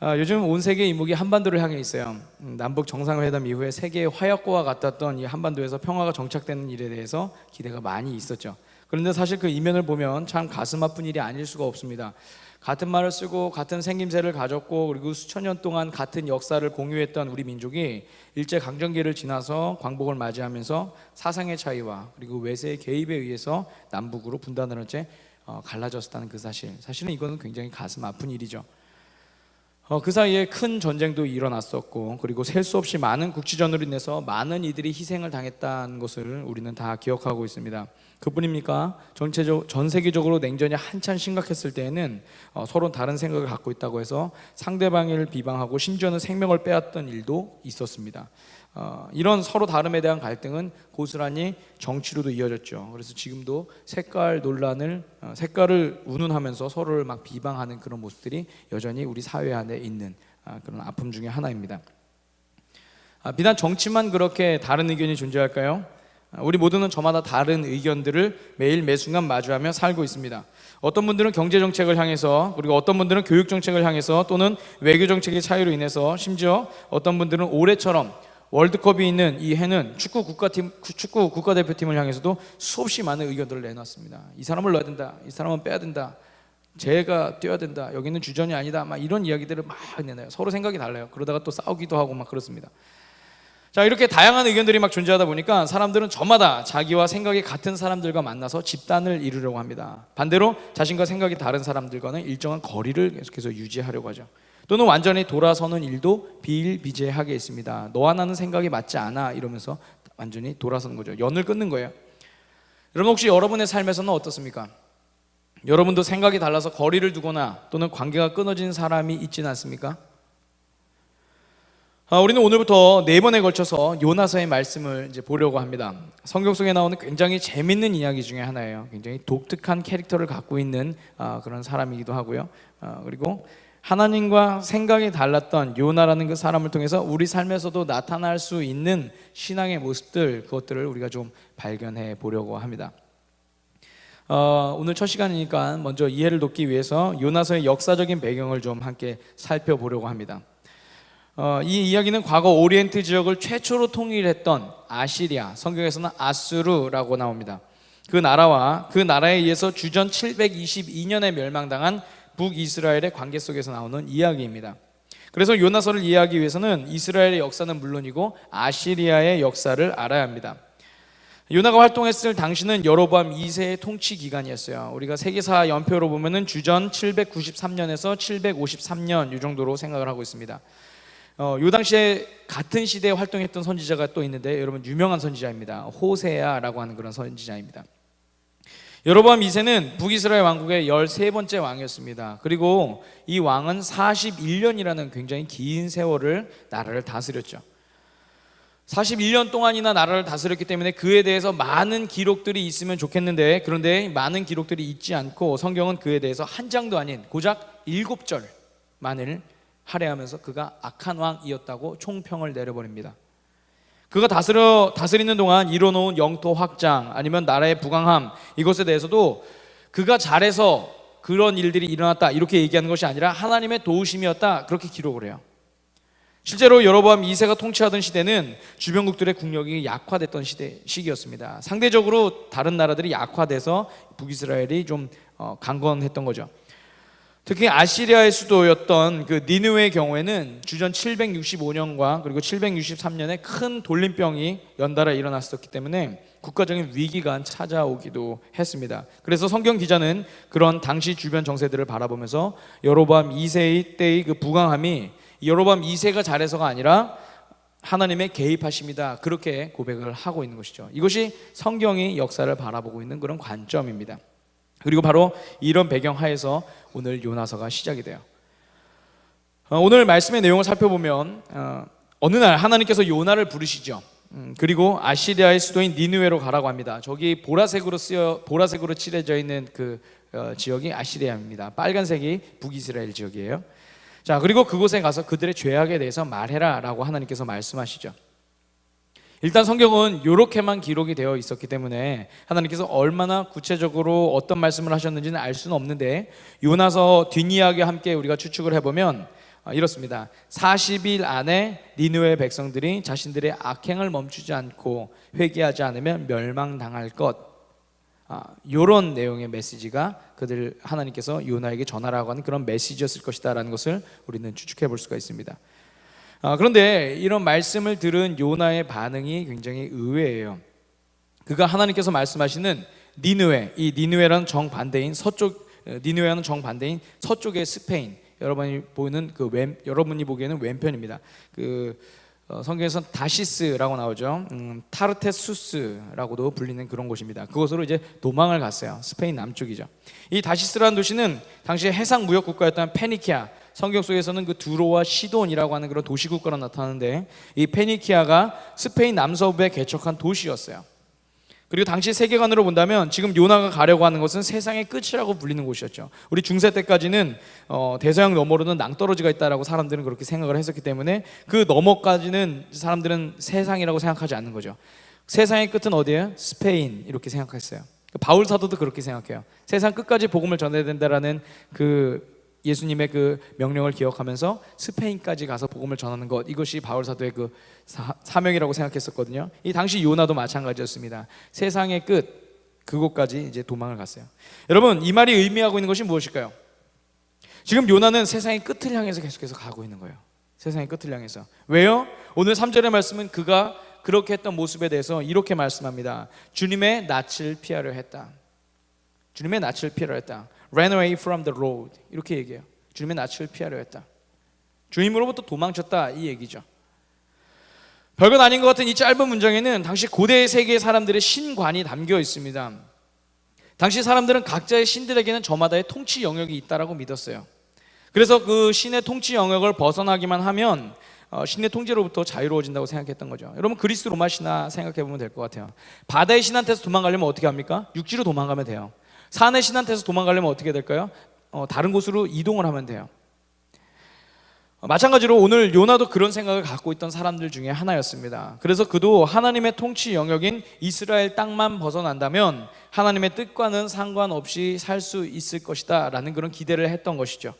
요즘 온 세계 이목이 한반도를 향해 있어요. 남북 정상회담 이후에 세계의 화약고와 같았던 이 한반도에서 평화가 정착되는 일에 대해서 기대가 많이 있었죠. 그런데 사실 그 이면을 보면 참 가슴 아픈 일이 아닐 수가 없습니다. 같은 말을 쓰고 같은 생김새를 가졌고 그리고 수천 년 동안 같은 역사를 공유했던 우리 민족이 일제 강점기를 지나서 광복을 맞이하면서 사상의 차이와 그리고 외세의 개입에 의해서 남북으로 분단을 채 갈라졌다는 그 사실은 이거는 굉장히 가슴 아픈 일이죠. 그 사이에 큰 전쟁도 일어났었고 그리고 셀 수 없이 많은 국지전으로 인해서 많은 이들이 희생을 당했다는 것을 우리는 다 기억하고 있습니다. 그뿐입니까? 전 세계적으로 냉전이 한참 심각했을 때에는 서로 다른 생각을 갖고 있다고 해서 상대방을 비방하고 심지어는 생명을 빼앗던 일도 있었습니다. 이런 서로 다름에 대한 갈등은 고스란히 정치로도 이어졌죠. 그래서 지금도 색깔을 운운하면서 서로를 막 비방하는 그런 모습들이 여전히 우리 사회 안에 있는 그런 아픔 중에 하나입니다. 비단 정치만 그렇게 다른 의견이 존재할까요? 우리 모두는 저마다 다른 의견들을 매일 매순간 마주하며 살고 있습니다. 어떤 분들은 경제 정책을 향해서, 그리고 어떤 분들은 교육 정책을 향해서, 또는 외교 정책의 차이로 인해서, 심지어 어떤 분들은 올해처럼 월드컵이 있는 이 해는 축구 국가대표팀을 향해서도 수없이 많은 의견들을 내놨습니다. 이 사람을 넣어야 된다, 이 사람은 빼야 된다, 쟤가 뛰어야 된다, 여기는 주전이 아니다, 막 이런 이야기들을 막 내놔요. 서로 생각이 달라요. 그러다가 또 싸우기도 하고 막 그렇습니다. 자, 이렇게 다양한 의견들이 막 존재하다 보니까 사람들은 저마다 자기와 생각이 같은 사람들과 만나서 집단을 이루려고 합니다. 반대로 자신과 생각이 다른 사람들과는 일정한 거리를 계속해서 유지하려고 하죠. 또는 완전히 돌아서는 일도 비일비재하게 있습니다. 너와 나는 생각이 맞지 않아 이러면서 완전히 돌아서는 거죠. 연을 끊는 거예요. 여러분, 혹시 여러분의 삶에서는 어떻습니까? 여러분도 생각이 달라서 거리를 두거나 또는 관계가 끊어진 사람이 있지는 않습니까? 우리는 오늘부터 4번에 걸쳐서 요나서의 말씀을 이제 보려고 합니다. 성경 속에 나오는 굉장히 재밌는 이야기 중에 하나예요. 굉장히 독특한 캐릭터를 갖고 있는 그런 사람이기도 하고요. 그리고 하나님과 생각이 달랐던 요나라는 그 사람을 통해서 우리 삶에서도 나타날 수 있는 신앙의 모습들, 그것들을 우리가 좀 발견해 보려고 합니다. 오늘 첫 시간이니까 먼저 이해를 돕기 위해서 요나서의 역사적인 배경을 좀 함께 살펴보려고 합니다. 이 이야기는 과거 오리엔트 지역을 최초로 통일했던 아시리아, 성경에서는 아수르라고 나옵니다. 그 나라에 의해서 주전 722년에 멸망당한 북이스라엘의 관계 속에서 나오는 이야기입니다. 그래서 요나서를 이해하기 위해서는 이스라엘의 역사는 물론이고 아시리아의 역사를 알아야 합니다. 요나가 활동했을 당시는 여로보암 2세의 통치 기간이었어요. 우리가 세계사 연표로 보면은 주전 793년에서 753년 이 정도로 생각을 하고 있습니다. 요 당시에 같은 시대에 활동했던 선지자가 또 있는데 여러분 유명한 선지자입니다. 호세아라고 하는 그런 선지자입니다. 여로보암 2세는 북이스라엘 왕국의 13번째 왕이었습니다. 그리고 이 왕은 41년이라는 굉장히 긴 세월을 나라를 다스렸죠. 41년 동안이나 나라를 다스렸기 때문에 그에 대해서 많은 기록들이 있으면 좋겠는데, 그런데 많은 기록들이 있지 않고 성경은 그에 대해서 한 장도 아닌 고작 7절만을 할애하면서 그가 악한 왕이었다고 총평을 내려버립니다. 그가 다스리는 동안 이뤄놓은 영토 확장 아니면 나라의 부강함, 이것에 대해서도 그가 잘해서 그런 일들이 일어났다 이렇게 얘기하는 것이 아니라 하나님의 도우심이었다 그렇게 기록을 해요. 실제로 여로보암 2세가 통치하던 시대는 주변국들의 국력이 약화됐던 시기였습니다. 상대적으로 다른 나라들이 약화돼서 북이스라엘이 좀 강건했던 거죠. 특히 아시리아의 수도였던 그 니느웨의 경우에는 주전 765년과 그리고 763년에 큰 돌림병이 연달아 일어났었기 때문에 국가적인 위기가 찾아오기도 했습니다. 그래서 성경 기자는 그런 당시 주변 정세들을 바라보면서 여로보암 2세의 때의 그 부강함이 여로보암 2세가 잘해서가 아니라 하나님의 개입하심이다 그렇게 고백을 하고 있는 것이죠. 이것이 성경이 역사를 바라보고 있는 그런 관점입니다. 그리고 바로 이런 배경 하에서 오늘 요나서가 시작이 돼요. 오늘 말씀의 내용을 살펴보면 어느 날 하나님께서 요나를 부르시죠. 그리고 아시리아의 수도인 니느웨로 가라고 합니다. 저기 보라색으로 칠해져 있는 그 지역이 아시리아입니다. 빨간색이 북이스라엘 지역이에요. 자, 그리고 그곳에 가서 그들의 죄악에 대해서 말해라 라고 하나님께서 말씀하시죠. 일단 성경은 이렇게만 기록이 되어 있었기 때문에 하나님께서 얼마나 구체적으로 어떤 말씀을 하셨는지는 알 수는 없는데, 요나서 뒷이야기와 함께 우리가 추측을 해보면 이렇습니다. 40일 안에 니느웨 백성들이 자신들의 악행을 멈추지 않고 회개하지 않으면 멸망당할 것, 이런 내용의 메시지가 하나님께서 요나에게 전하라고 하는 그런 메시지였을 것이다 라는 것을 우리는 추측해 볼 수가 있습니다. 그런데 이런 말씀을 들은 요나의 반응이 굉장히 의외예요. 그가 하나님께서 말씀하시는 니느웨, 이 니느웨라는 정반대인 니느웨와는 정반대인 서쪽의 스페인, 여러분이 보기에는 왼편입니다. 성경에서는 다시스라고 나오죠. 타르테수스라고도 불리는 그런 곳입니다. 그곳으로 이제 도망을 갔어요. 스페인 남쪽이죠. 이 다시스라는 도시는 당시 해상 무역 국가였던 페니키아, 성경 속에서는 그 두로와 시돈이라고 하는 그런 도시국가로 나타나는데, 이 페니키아가 스페인 남서부에 개척한 도시였어요. 그리고 당시 세계관으로 본다면 지금 요나가 가려고 하는 것은 세상의 끝이라고 불리는 곳이었죠. 우리 중세 때까지는 대서양 너머로는 낭떠러지가 있다라고 사람들은 그렇게 생각을 했었기 때문에 그 너머까지는 사람들은 세상이라고 생각하지 않는 거죠. 세상의 끝은 어디예요? 스페인, 이렇게 생각했어요. 바울 사도도 그렇게 생각해요. 세상 끝까지 복음을 전해야 된다라는 그 예수님의 그 명령을 기억하면서 스페인까지 가서 복음을 전하는 것, 이것이 바울 사도의 그 사명이라고 생각했었거든요. 이 당시 요나도 마찬가지였습니다. 세상의 끝, 그곳까지 이제 도망을 갔어요. 여러분, 이 말이 의미하고 있는 것이 무엇일까요? 지금 요나는 세상의 끝을 향해서 계속해서 가고 있는 거예요. 세상의 끝을 향해서. 왜요? 오늘 3절의 말씀은 그가 그렇게 했던 모습에 대해서 이렇게 말씀합니다. 주님의 낯을 피하려 했다. 주님의 낯을 피하려 했다. Ran away from the road, 이렇게 얘기해요. 주님의 낯을 피하려 했다. 주님으로부터 도망쳤다, 이 얘기죠. 별것 아닌 것 같은 이 짧은 문장에는 당시 고대 세계의 사람들의 신관이 담겨 있습니다. 당시 사람들은 각자의 신들에게는 저마다의 통치 영역이 있다라고 믿었어요. 그래서 그 신의 통치 영역을 벗어나기만 하면 신의 통제로부터 자유로워진다고 생각했던 거죠. 여러분, 그리스 로마 신화 생각해 보면 될 것 같아요. 바다의 신한테서 도망가려면 어떻게 합니까? 육지로 도망가면 돼요. 산의 신한테서 도망가려면 어떻게 될까요? 다른 곳으로 이동을 하면 돼요. 마찬가지로 오늘 요나도 그런 생각을 갖고 있던 사람들 중에 하나였습니다. 그래서 그도 하나님의 통치 영역인 이스라엘 땅만 벗어난다면 하나님의 뜻과는 상관없이 살 수 있을 것이다 라는 그런 기대를 했던 것이죠.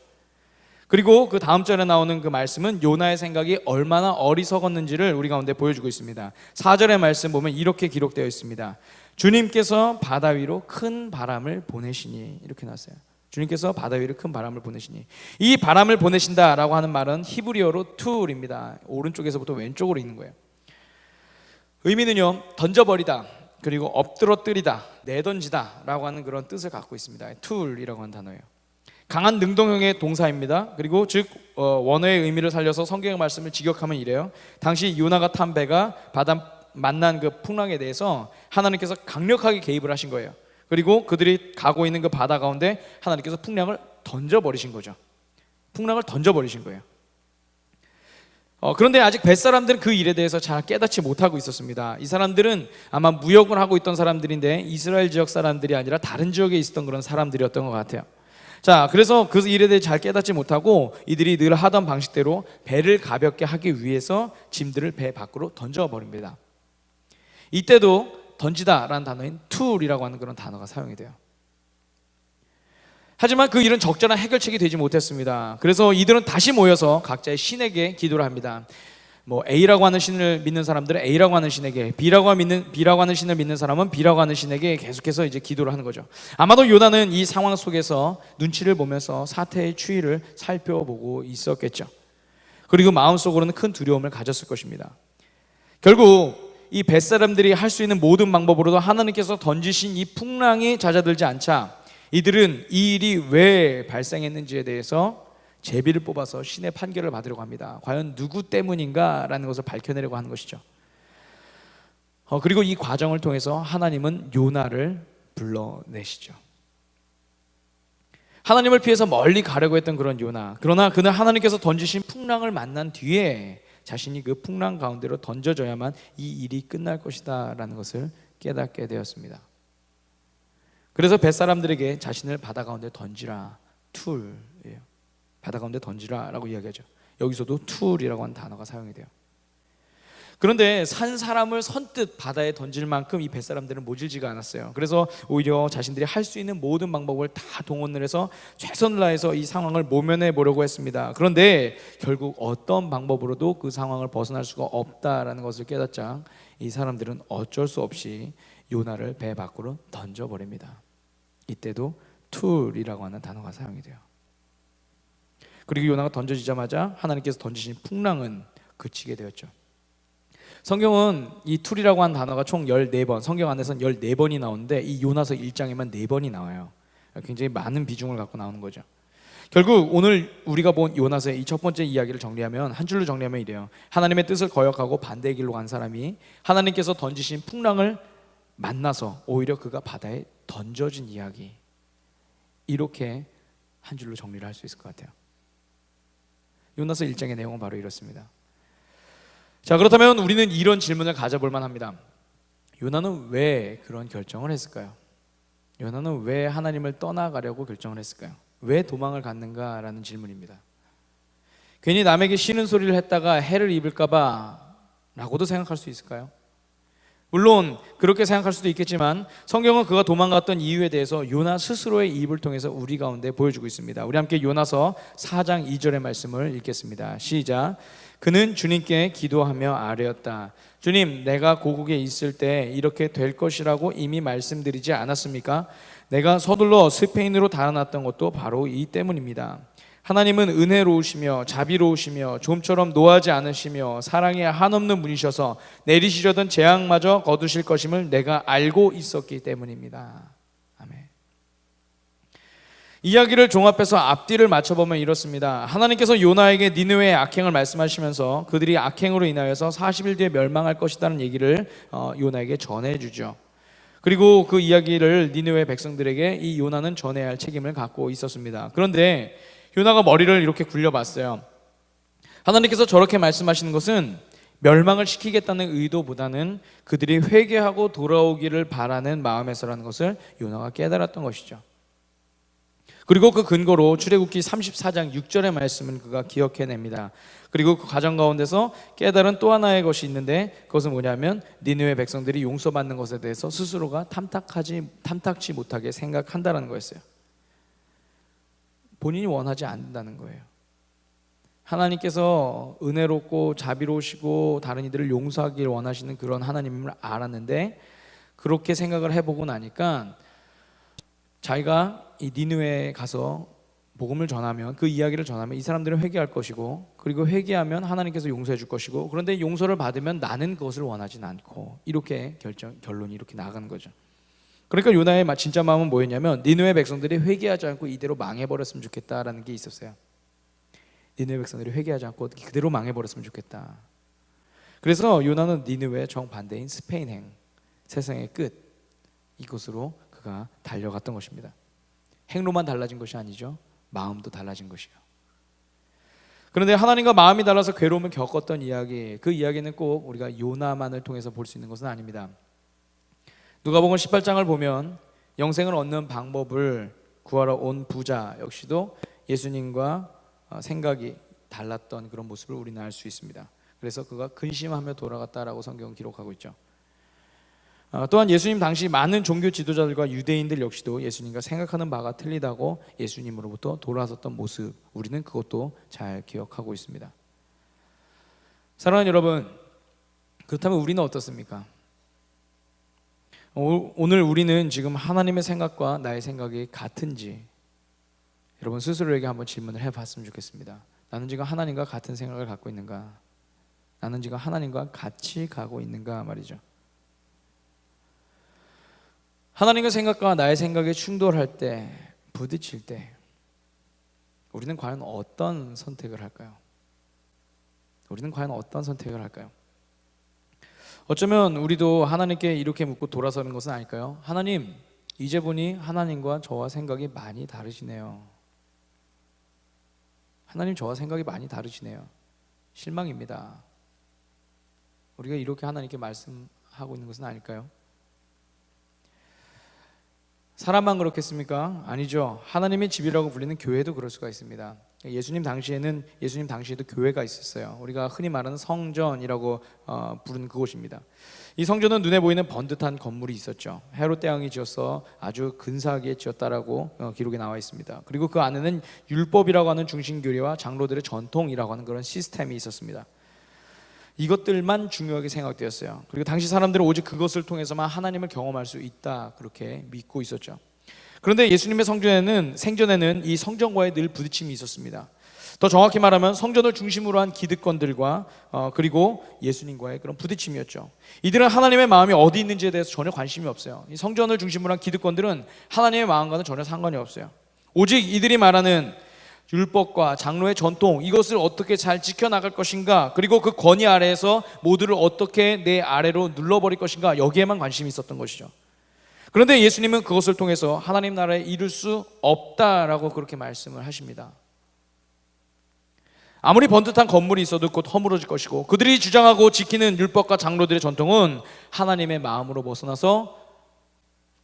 그리고 그 다음 절에 나오는 그 말씀은 요나의 생각이 얼마나 어리석었는지를 우리 가운데 보여주고 있습니다. 4절의 말씀 보면 이렇게 기록되어 있습니다. 주님께서 바다 위로 큰 바람을 보내시니, 이렇게 나왔어요. 주님께서 바다 위로 큰 바람을 보내시니, 이 바람을 보내신다라고 하는 말은 히브리어로 툴입니다. 오른쪽에서부터 왼쪽으로 있는 거예요. 의미는요, 던져버리다, 그리고 엎드러뜨리다, 내던지다 라고 하는 그런 뜻을 갖고 있습니다. 툴이라고 하는 단어예요. 강한 능동형의 동사입니다. 그리고 즉 원어의 의미를 살려서 성경의 말씀을 직역하면 이래요. 당시 요나가 탄 배가 바다 만난 그 풍랑에 대해서 하나님께서 강력하게 개입을 하신 거예요. 그리고 그들이 가고 있는 그 바다 가운데 하나님께서 풍랑을 던져버리신 거죠. 풍랑을 던져버리신 거예요. 그런데 아직 벳사람들은 그 일에 대해서 잘 깨닫지 못하고 있었습니다. 이 사람들은 아마 무역을 하고 있던 사람들인데 이스라엘 지역 사람들이 아니라 다른 지역에 있었던 그런 사람들이었던 것 같아요. 자, 그래서 그 일에 대해 잘 깨닫지 못하고 이들이 늘 하던 방식대로 배를 가볍게 하기 위해서 짐들을 배 밖으로 던져버립니다. 이때도 던지다라는 단어인 툴이라고 하는 그런 단어가 사용이 돼요. 하지만 그 일은 적절한 해결책이 되지 못했습니다. 그래서 이들은 다시 모여서 각자의 신에게 기도를 합니다. A라고 하는 신을 믿는 사람들은 A라고 하는 신에게, B라고 하는 신을 믿는 사람은 B라고 하는 신에게 계속해서 이제 기도를 하는 거죠. 아마도 요나는 이 상황 속에서 눈치를 보면서 사태의 추이를 살펴보고 있었겠죠. 그리고 마음속으로는 큰 두려움을 가졌을 것입니다. 결국 이 벳사람들이 할 수 있는 모든 방법으로도 하나님께서 던지신 이 풍랑이 잦아들지 않자 이들은 이 일이 왜 발생했는지에 대해서 제비를 뽑아서 신의 판결을 받으려고 합니다. 과연 누구 때문인가 라는 것을 밝혀내려고 하는 것이죠. 그리고 이 과정을 통해서 하나님은 요나를 불러내시죠. 하나님을 피해서 멀리 가려고 했던 그런 요나, 그러나 그는 하나님께서 던지신 풍랑을 만난 뒤에 자신이 그 풍랑 가운데로 던져져야만 이 일이 끝날 것이다 라는 것을 깨닫게 되었습니다. 그래서 벳사람들에게 자신을 바다 가운데 던지라, 툴이에요. 바다 가운데 던지라 라고 이야기하죠. 여기서도 툴이라고 하는 단어가 사용이 돼요. 그런데 산 사람을 선뜻 바다에 던질 만큼 이 뱃사람들은 모질지가 않았어요. 그래서 오히려 자신들이 할 수 있는 모든 방법을 다 동원을 해서 최선을 다해서 이 상황을 모면해 보려고 했습니다. 그런데 결국 어떤 방법으로도 그 상황을 벗어날 수가 없다라는 것을 깨닫자 이 사람들은 어쩔 수 없이 요나를 배 밖으로 던져버립니다. 이때도 툴이라고 하는 단어가 사용이 돼요. 그리고 요나가 던져지자마자 하나님께서 던지신 풍랑은 그치게 되었죠. 성경은 이 툴이라고 하는 단어가 총 14번, 성경 안에서는 14번이 나오는데 이 요나서 1장에만 4번이 나와요. 굉장히 많은 비중을 갖고 나오는 거죠. 결국 오늘 우리가 본 요나서의 이 첫 번째 이야기를 정리하면, 한 줄로 정리하면 이래요. 하나님의 뜻을 거역하고 반대의 길로 간 사람이 하나님께서 던지신 풍랑을 만나서 오히려 그가 바다에 던져진 이야기, 이렇게 한 줄로 정리를 할 수 있을 것 같아요. 요나서 1장의 내용은 바로 이렇습니다. 자, 그렇다면 우리는 이런 질문을 가져볼 만합니다. 요나는 왜 그런 결정을 했을까요? 요나는 왜 하나님을 떠나가려고 결정을 했을까요? 왜 도망을 갔는가라는 질문입니다. 괜히 남에게 쉬는 소리를 했다가 해를 입을까봐 라고도 생각할 수 있을까요? 물론 그렇게 생각할 수도 있겠지만 성경은 그가 도망갔던 이유에 대해서 요나 스스로의 입을 통해서 우리 가운데 보여주고 있습니다. 우리 함께 요나서 4장 2절의 말씀을 읽겠습니다. 시작. 그는 주님께 기도하며 아뢰었다. 주님, 내가 고국에 있을 때 이렇게 될 것이라고 이미 말씀드리지 않았습니까? 내가 서둘러 스페인으로 달아났던 것도 바로 이 때문입니다. 하나님은 은혜로우시며 자비로우시며 좀처럼 노하지 않으시며 사랑이 한없는 분이셔서 내리시려던 재앙마저 거두실 것임을 내가 알고 있었기 때문입니다. 아멘. 이야기를 종합해서 앞뒤를 맞춰보면 이렇습니다. 하나님께서 요나에게 니느웨의 악행을 말씀하시면서 그들이 악행으로 인하여서 40일 뒤에 멸망할 것이라는 얘기를 요나에게 전해주죠. 그리고 그 이야기를 니느웨 백성들에게 이 요나는 전해야 할 책임을 갖고 있었습니다. 그런데 요나가 머리를 이렇게 굴려봤어요. 하나님께서 저렇게 말씀하시는 것은 멸망을 시키겠다는 의도보다는 그들이 회개하고 돌아오기를 바라는 마음에서라는 것을 요나가 깨달았던 것이죠. 그리고 그 근거로 출애굽기 34장 6절의 말씀은 그가 기억해냅니다. 그리고 그 과정 가운데서 깨달은 또 하나의 것이 있는데 그것은 뭐냐면 니느웨 백성들이 용서받는 것에 대해서 스스로가 탐탁치 못하게 생각한다는 거였어요. 본인이 원하지 않는다는 거예요. 하나님께서 은혜롭고 자비로우시고 다른 이들을 용서하길 원하시는 그런 하나님을 알았는데 그렇게 생각을 해보고 나니까 자기가 이 니느웨에 가서 복음을 전하면, 그 이야기를 전하면 이 사람들은 회개할 것이고, 그리고 회개하면 하나님께서 용서해 줄 것이고, 그런데 용서를 받으면 나는 그것을 원하진 않고, 이렇게 결론이 이렇게 나가는 거죠. 그러니까 요나의 진짜 마음은 뭐였냐면 니느웨 백성들이 회개하지 않고 이대로 망해버렸으면 좋겠다라는 게 있었어요. 니느웨 백성들이 회개하지 않고 그대로 망해버렸으면 좋겠다. 그래서 요나는 니느웨의 정반대인 스페인행, 세상의 끝, 이곳으로 그가 달려갔던 것입니다. 행로만 달라진 것이 아니죠. 마음도 달라진 것이요. 그런데 하나님과 마음이 달라서 괴로움을 겪었던 이야기, 그 이야기는 꼭 우리가 요나만을 통해서 볼 수 있는 것은 아닙니다. 누가복음 18장을 보면 영생을 얻는 방법을 구하러 온 부자 역시도 예수님과 생각이 달랐던 그런 모습을 우리는 알 수 있습니다. 그래서 그가 근심하며 돌아갔다라고 성경은 기록하고 있죠. 또한 예수님 당시 많은 종교 지도자들과 유대인들 역시도 예수님과 생각하는 바가 틀리다고 예수님으로부터 돌아섰던 모습, 우리는 그것도 잘 기억하고 있습니다. 사랑하는 여러분, 그렇다면 우리는 어떻습니까? 오늘 우리는 지금 하나님의 생각과 나의 생각이 같은지 여러분 스스로에게 한번 질문을 해봤으면 좋겠습니다. 나는 지금 하나님과 같은 생각을 갖고 있는가? 나는 지금 하나님과 같이 가고 있는가 말이죠. 하나님의 생각과 나의 생각이 충돌할 때, 부딪힐 때 우리는 과연 어떤 선택을 할까요? 우리는 과연 어떤 선택을 할까요? 어쩌면 우리도 하나님께 이렇게 묻고 돌아서는 것은 아닐까요? 하나님, 이제 보니 하나님과 저와 생각이 많이 다르시네요. 하나님, 저와 생각이 많이 다르시네요. 실망입니다. 우리가 이렇게 하나님께 말씀하고 있는 것은 아닐까요? 사람만 그렇겠습니까? 아니죠. 하나님의 집이라고 불리는 교회도 그럴 수가 있습니다. 예수님 당시에도 교회가 있었어요. 우리가 흔히 말하는 성전이라고 부르는 그곳입니다. 이 성전은 눈에 보이는 번듯한 건물이 있었죠. 헤롯 대왕이 지어서 아주 근사하게 지었다라고 기록에 나와 있습니다. 그리고 그 안에는 율법이라고 하는 중심교리와 장로들의 전통이라고 하는 그런 시스템이 있었습니다. 이것들만 중요하게 생각되었어요. 그리고 당시 사람들은 오직 그것을 통해서만 하나님을 경험할 수 있다, 그렇게 믿고 있었죠. 그런데 예수님의 생전에는 이 성전과의 늘 부딪힘이 있었습니다. 더 정확히 말하면 성전을 중심으로 한 기득권들과 그리고 예수님과의 그런 부딪힘이었죠. 이들은 하나님의 마음이 어디 있는지에 대해서 전혀 관심이 없어요. 이 성전을 중심으로 한 기득권들은 하나님의 마음과는 전혀 상관이 없어요. 오직 이들이 말하는 율법과 장로의 전통, 이것을 어떻게 잘 지켜나갈 것인가, 그리고 그 권위 아래에서 모두를 어떻게 내 아래로 눌러버릴 것인가, 여기에만 관심이 있었던 것이죠. 그런데 예수님은 그것을 통해서 하나님 나라에 이룰 수 없다라고 그렇게 말씀을 하십니다. 아무리 번듯한 건물이 있어도 곧 허물어질 것이고, 그들이 주장하고 지키는 율법과 장로들의 전통은 하나님의 마음으로 벗어나서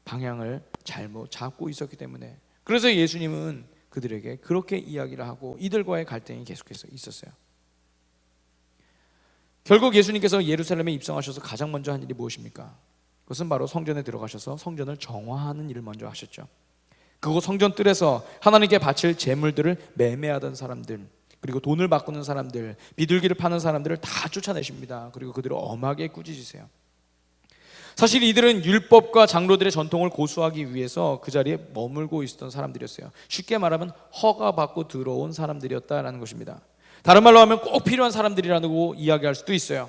방향을 잘못 잡고 있었기 때문에, 그래서 예수님은 그들에게 그렇게 이야기를 하고 이들과의 갈등이 계속해서 있었어요. 결국 예수님께서 예루살렘에 입성하셔서 가장 먼저 한 일이 무엇입니까? 그것은 바로 성전에 들어가셔서 성전을 정화하는 일을 먼저 하셨죠. 그곳 성전 뜰에서 하나님께 바칠 제물들을 매매하던 사람들, 그리고 돈을 바꾸는 사람들, 비둘기를 파는 사람들을 다 쫓아내십니다. 그리고 그들을 엄하게 꾸짖으세요. 사실 이들은 율법과 장로들의 전통을 고수하기 위해서 그 자리에 머물고 있었던 사람들이었어요. 쉽게 말하면 허가받고 들어온 사람들이었다라는 것입니다. 다른 말로 하면 꼭 필요한 사람들이라고 이야기할 수도 있어요.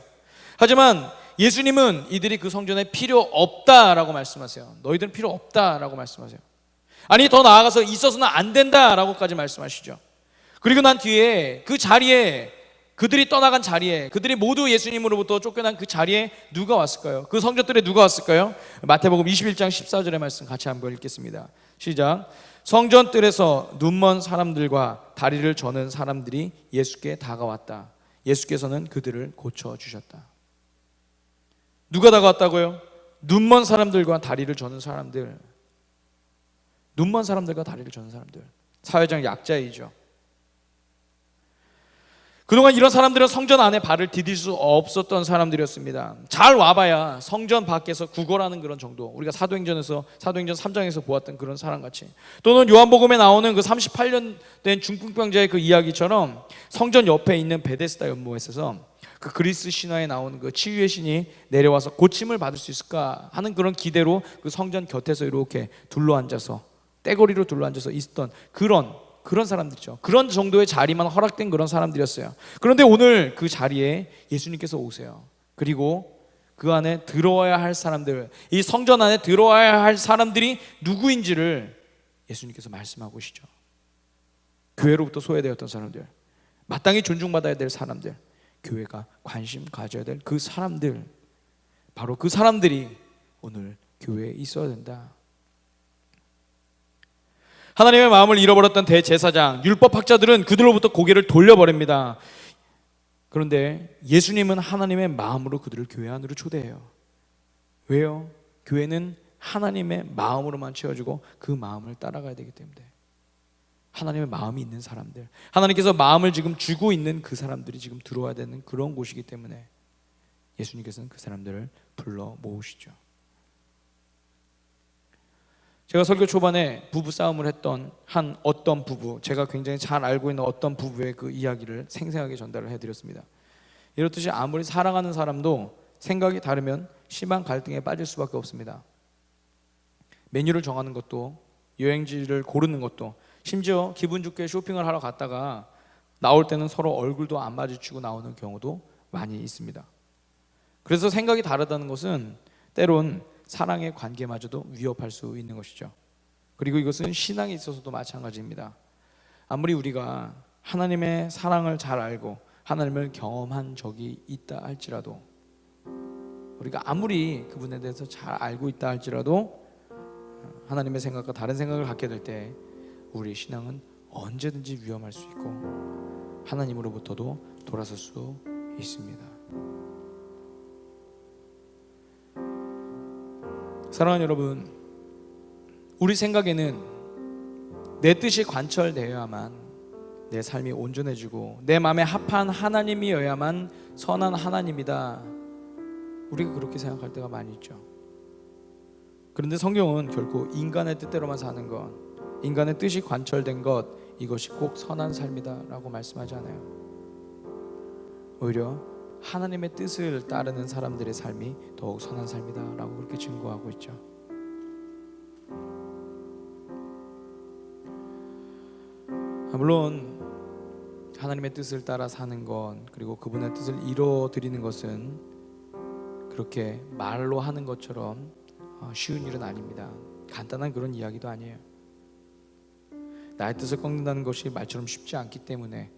하지만 예수님은 이들이 그 성전에 필요 없다라고 말씀하세요. 너희들은 필요 없다라고 말씀하세요. 아니, 더 나아가서 있어서는 안 된다라고까지 말씀하시죠. 그리고 난 뒤에 그 자리에, 그들이 떠나간 자리에, 그들이 모두 예수님으로부터 쫓겨난 그 자리에 누가 왔을까요? 그 성전들에 누가 왔을까요? 마태복음 21장 14절의 말씀 같이 한번 읽겠습니다. 시작. 성전뜰에서 눈먼 사람들과 다리를 저는 사람들이 예수께 다가왔다. 예수께서는 그들을 고쳐주셨다. 누가 다가왔다고요? 눈먼 사람들과 다리를 저는 사람들. 눈먼 사람들과 다리를 저는 사람들. 사회적 약자이죠. 그동안 이런 사람들은 성전 안에 발을 디딜 수 없었던 사람들이었습니다. 잘 와봐야 성전 밖에서 구걸하는 그런 정도. 우리가 사도행전 3장에서 보았던 그런 사람같이, 또는 요한복음에 나오는 그 38년 된 중풍병자의 그 이야기처럼 성전 옆에 있는 베데스다 연못에서 그 그리스 신화에 나오는 그 치유의 신이 내려와서 고침을 받을 수 있을까 하는 그런 기대로 그 성전 곁에서 이렇게 둘러앉아서, 떼거리로 둘러앉아서 있었던 그런 사람들이죠. 그런 정도의 자리만 허락된 그런 사람들이었어요. 그런데 오늘 그 자리에 예수님께서 오세요. 그리고 그 안에 들어와야 할 사람들, 이 성전 안에 들어와야 할 사람들이 누구인지를 예수님께서 말씀하고 계시죠. 교회로부터 소외되었던 사람들, 마땅히 존중받아야 될 사람들, 교회가 관심 가져야 될 그 사람들, 바로 그 사람들이 오늘 교회에 있어야 된다. 하나님의 마음을 잃어버렸던 대제사장, 율법학자들은 그들로부터 고개를 돌려버립니다. 그런데 예수님은 하나님의 마음으로 그들을 교회 안으로 초대해요. 왜요? 교회는 하나님의 마음으로만 채워지고 그 마음을 따라가야 되기 때문에. 하나님의 마음이 있는 사람들, 하나님께서 마음을 지금 주고 있는 그 사람들이 지금 들어와야 되는 그런 곳이기 때문에 예수님께서는 그 사람들을 불러 모으시죠. 제가 설교 초반에 부부 싸움을 했던 어떤 부부, 제가 굉장히 잘 알고 있는 어떤 부부의 그 이야기를 생생하게 전달을 해드렸습니다. 이렇듯이 아무리 사랑하는 사람도 생각이 다르면 심한 갈등에 빠질 수밖에 없습니다. 메뉴를 정하는 것도, 여행지를 고르는 것도, 심지어 기분 좋게 쇼핑을 하러 갔다가 나올 때는 서로 얼굴도 안 마주치고 나오는 경우도 많이 있습니다. 그래서 생각이 다르다는 것은 때론 사랑의 관계마저도 위협할 수 있는 것이죠. 그리고 이것은 신앙에 있어서도 마찬가지입니다. 아무리 우리가 하나님의 사랑을 잘 알고 하나님을 경험한 적이 있다 할지라도, 우리가 아무리 그분에 대해서 잘 알고 있다 할지라도 하나님의 생각과 다른 생각을 갖게 될 때 우리의 신앙은 언제든지 위험할 수 있고 하나님으로부터도 돌아설 수 있습니다. 사랑하는 여러분, 우리 생각에는 내 뜻이 관철되어야만 내 삶이 온전해지고 내 마음에 합한 하나님이어야만 선한 하나님이다. 우리가 그렇게 생각할 때가 많이 있죠. 그런데 성경은 결코 인간의 뜻대로만 사는 것, 인간의 뜻이 관철된 것, 이것이 꼭 선한 삶이다 라고 말씀하지 않아요. 오히려 하나님의 뜻을 따르는 사람들의 삶이 더욱 선한 삶이다 라고 그렇게 증거하고 있죠. 물론 하나님의 뜻을 따라 사는 것, 그리고 그분의 뜻을 이루어드리는 것은 그렇게 말로 하는 것처럼 쉬운 일은 아닙니다. 간단한 그런 이야기도 아니에요. 나의 뜻을 꺾는다는 것이 말처럼 쉽지 않기 때문에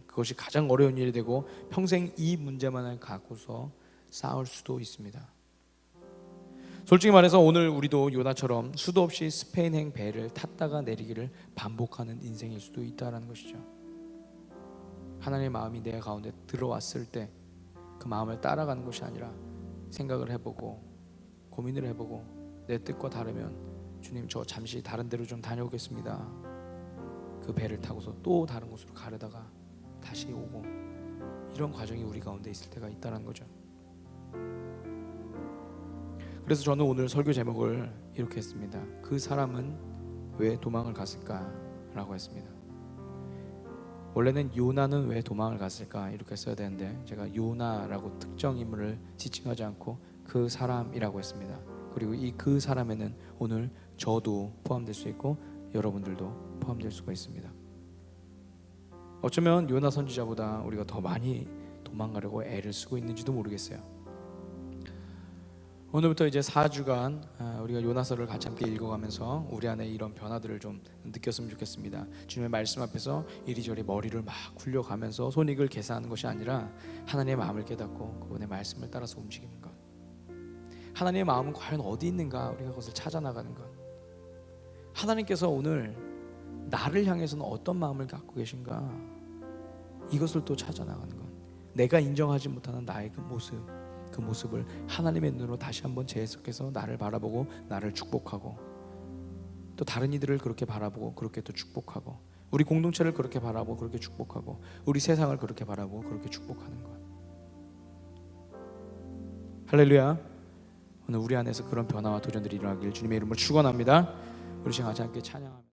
그것이 가장 어려운 일이 되고 평생 이 문제만을 갖고서 싸울 수도 있습니다. 솔직히 말해서 오늘 우리도 요나처럼 수도 없이 스페인행 배를 탔다가 내리기를 반복하는 인생일 수도 있다는 것이죠. 하나님의 마음이 내 가운데 들어왔을 때 그 마음을 따라가는 것이 아니라 생각을 해보고 고민을 해보고 내 뜻과 다르면 주님 저 잠시 다른 데로 좀 다녀오겠습니다. 그 배를 타고서 또 다른 곳으로 가려다가 다시 오고, 이런 과정이 우리 가운데 있을 때가 있다는 거죠. 그래서 저는 오늘 설교 제목을 이렇게 했습니다. 그 사람은 왜 도망을 갔을까? 라고 했습니다. 원래는 요나는 왜 도망을 갔을까? 이렇게 써야 되는데 제가 요나라고 특정 인물을 지칭하지 않고 그 사람이라고 했습니다. 그리고 이 그 사람에는 오늘 저도 포함될 수 있고 여러분들도 포함될 수가 있습니다. 어쩌면 요나 선지자보다 우리가 더 많이 도망가려고 애를 쓰고 있는지도 모르겠어요. 오늘부터 이제 4주간 우리가 요나서를 같이 함께 읽어가면서 우리 안에 이런 변화들을 좀 느꼈으면 좋겠습니다. 주님의 말씀 앞에서 이리저리 머리를 막 굴려가면서 손익을 계산하는 것이 아니라 하나님의 마음을 깨닫고 그분의 말씀을 따라서 움직이는 것. 하나님의 마음은 과연 어디 있는가, 우리가 그것을 찾아나가는 것. 하나님께서 오늘 나를 향해서는 어떤 마음을 갖고 계신가, 이것을 또 찾아나가는 것. 내가 인정하지 못하는 나의 그 모습을 하나님의 눈으로 다시 한번 재해석해서 나를 바라보고 나를 축복하고, 또 다른 이들을 그렇게 바라보고 그렇게 또 축복하고, 우리 공동체를 그렇게 바라보고 그렇게 축복하고, 우리 세상을 그렇게 바라보고 그렇게 축복하는 것. 할렐루야. 오늘 우리 안에서 그런 변화와 도전들이 일어나길 주님의 이름으로 축원합니다. 우리 시간 같이 함께 찬양합니다.